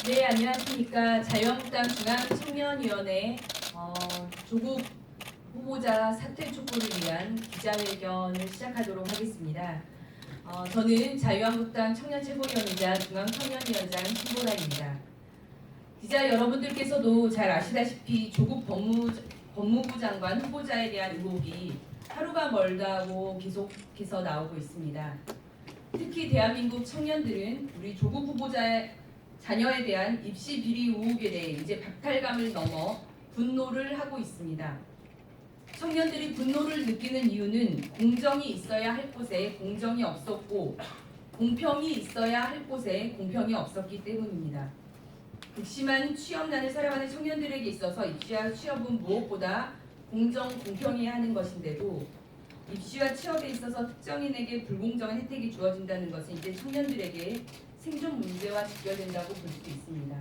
네, 안녕하십니까. 자유한국당 중앙청년위원회 조국 후보자 사퇴 촉구를 위한 기자회견을 시작하도록 하겠습니다. 저는 자유한국당 청년최고위원이자 중앙청년위원장 신보라입니다. 기자 여러분들께서도 잘 아시다시피 조국 법무부 장관 후보자에 대한 의혹이 하루가 멀다고 계속해서 나오고 있습니다. 특히 대한민국 청년들은 우리 조국 후보자의 자녀에 대한 입시 비리 의혹에 대해 이제 박탈감을 넘어 분노를 하고 있습니다. 청년들이 분노를 느끼는 이유는 공정이 있어야 할 곳에 공정이 없었고 공평이 있어야 할 곳에 공평이 없었기 때문입니다. 극심한 취업난을 살아가는 청년들에게 있어서 입시와 취업은 무엇보다 공정해야 하는 것인데도 입시와 취업에 있어서 특정인에게 불공정한 혜택이 주어진다는 것은 이제 청년들에게 생존 문제와 직결된다고 볼 수도 있습니다.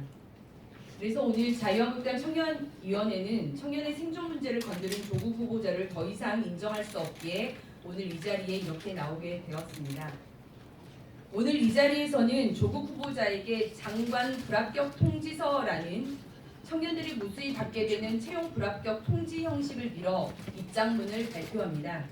그래서 오늘 자유한국당 청년위원회는 청년의 생존 문제를 건드린 조국 후보자를 더 이상 인정할 수 없기에 오늘 이 자리에 이렇게 나오게 되었습니다. 오늘 이 자리에서는 조국 후보자에게 장관 불합격 통지서라는 청년들이 무수히 받게 되는 채용 불합격 통지 형식을 빌어 입장문을 발표합니다.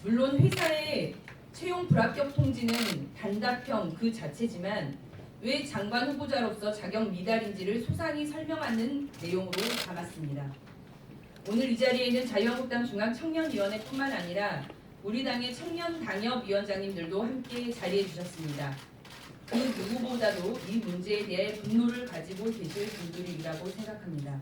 물론 회사의 채용 불합격 통지는 단답형 그 자체지만 왜 장관 후보자로서 자격 미달인지를 소상히 설명하는 내용으로 담았습니다. 오늘 이 자리에는 자유한국당 중앙청년위원회뿐만 아니라 우리 당의 청년당협위원장님들도 함께 자리해 주셨습니다. 그 누구보다도 이 문제에 대해 분노를 가지고 계실 분들이라고 생각합니다.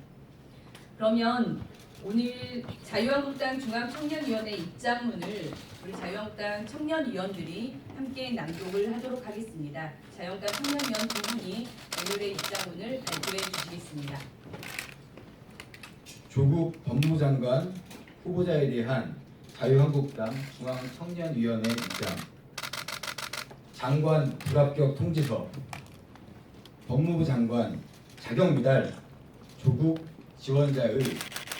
그러면 오늘 자유한국당 중앙청년위원회 입장문을 우리 자유한국당 청년위원들이 함께 낭독을 하도록 하겠습니다. 자유한국당 청년위원 두 분이 오늘의 입장문을 발표해 주시겠습니다. 조국 법무부 장관 후보자에 대한 자유한국당 중앙청년위원회 입장. 장관 불합격 통지서. 법무부 장관 자격 미달 조국 지원자의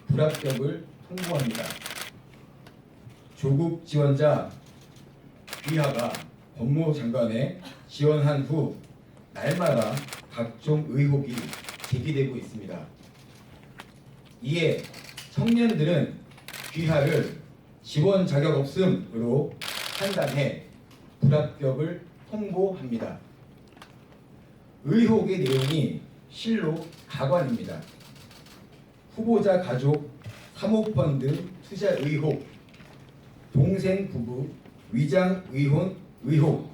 불합격을 통보합니다. 조국 지원자 귀하가 법무부 장관에 지원한 후 날마다 각종 의혹이 제기되고 있습니다. 이에 청년들은 귀하를 지원 자격 없음으로 판단해 불합격을 통보합니다. 의혹의 내용이 실로 가관입니다. 후보자 가족 사모펀드 투자 의혹, 동생 부부 위장 의혼 의혹,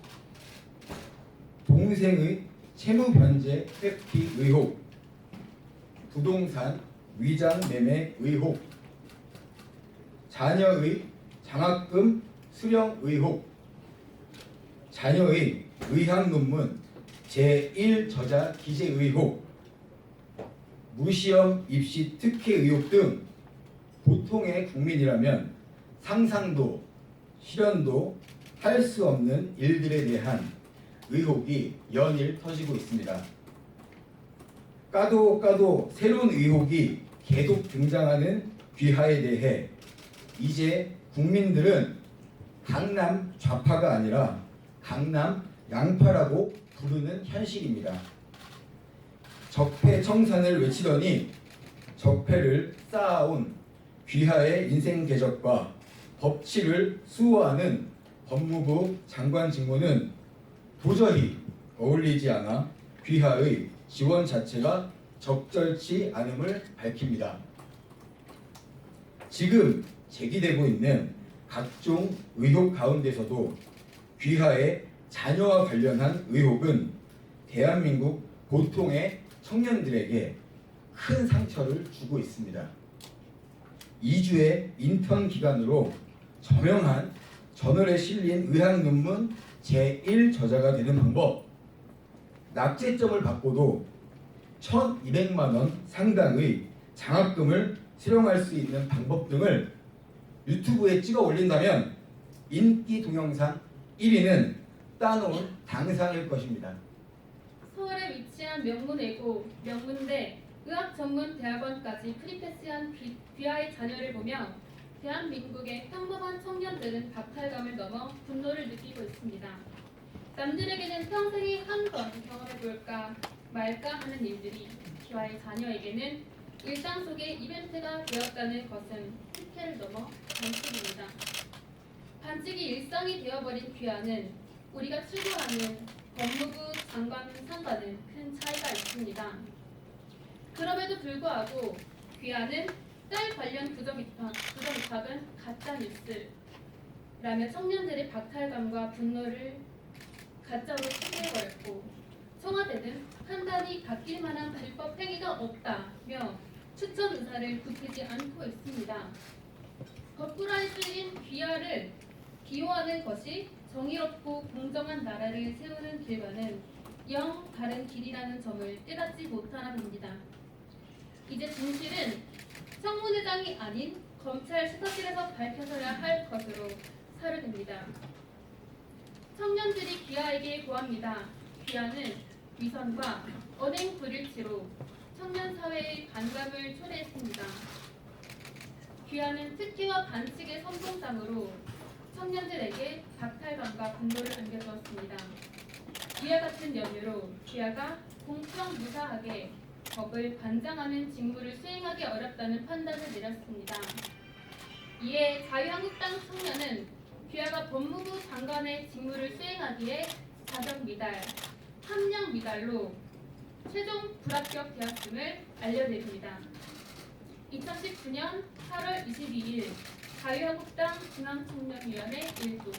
동생의 채무 변제 회피 의혹, 부동산 위장 매매 의혹, 자녀의 장학금 수령 의혹, 자녀의 의학 논문 제1저자 기재 의혹, 무시험 입시 특혜 의혹 등 보통의 국민이라면 상상도 실현도 할 수 없는 일들에 대한 의혹이 연일 터지고 있습니다. 까도 새로운 의혹이 계속 등장하는 귀하에 대해 이제 국민들은 강남 좌파가 아니라 강남 양파라고 부르는 현실입니다. 적폐청산을 외치더니 적폐를 쌓아온 귀하의 인생 궤적과 법치를 수호하는 법무부 장관 직무는 도저히 어울리지 않아 귀하의 지원 자체가 적절치 않음을 밝힙니다. 지금 제기되고 있는 각종 의혹 가운데서도 귀하의 자녀와 관련한 의혹은 대한민국 보통의 청년들에게 큰 상처를 주고 있습니다. 2주의 인턴 기간으로 저명한 저널에 실린 의학 논문 제1저자가 되는 방법, 낙제점을 받고도 1,200만 원 상당의 장학금을 수령할 수 있는 방법 등을 유튜브에 찍어 올린다면 인기 동영상 1위는 따놓은 당상일 것입니다. 서울에 위치한 명문외고, 명문대, 의학전문대학원까지 프리패스한 귀하의 자녀를 보며 대한민국의 평범한 청년들은 박탈감을 넘어 분노를 느끼고 있습니다. 남들에게는 평생에 한 번 경험해볼까 말까 하는 일들이 귀하의 자녀에게는 일상 속의 이벤트가 되었다는 것은 특혜를 넘어 반칙입니다. 반칙이 일상이 되어버린 귀하는 우리가 추구하는 법무부 장관상과는 큰 차이가 있습니다. 그럼에도 불구하고 귀하는 딸 관련 부정 입학은 가짜 뉴스라며 청년들의 박탈감과 분노를 가짜로 초래해버렸고, 청와대는 판단이 바뀔 만한 불법 행위가 없다며 추천 의사를 굽히지 않고 있습니다. 거꾸라에 쓸린 귀하를 비호하는 것이 정의롭고 공정한 나라를 세우는 길과는 영 다른 길이라는 점을 깨닫지 못하나 봅니다. 이제 진실은 청문회장이 아닌 검찰 수사실에서 밝혀져야 할 것으로 사료됩니다. 청년들이 귀하에게 고합니다. 귀하는 위선과 언행 불일치로 청년 사회의 반감을 초래했습니다. 귀하는 특혜와 반칙의 선봉장으로 청년들에게 박탈감과 분노를 안겨주었습니다. 이와 같은 연유로 귀하가 공평무사하게 법을 관장하는 직무를 수행하기 어렵다는 판단을 내렸습니다. 이에 자유한국당 청년은 귀하가 법무부 장관의 직무를 수행하기에 자격 미달, 함량 미달로 최종 불합격되었음을 알려드립니다. 2019년 8월 22일 자유한국당 중앙청년위원회 1부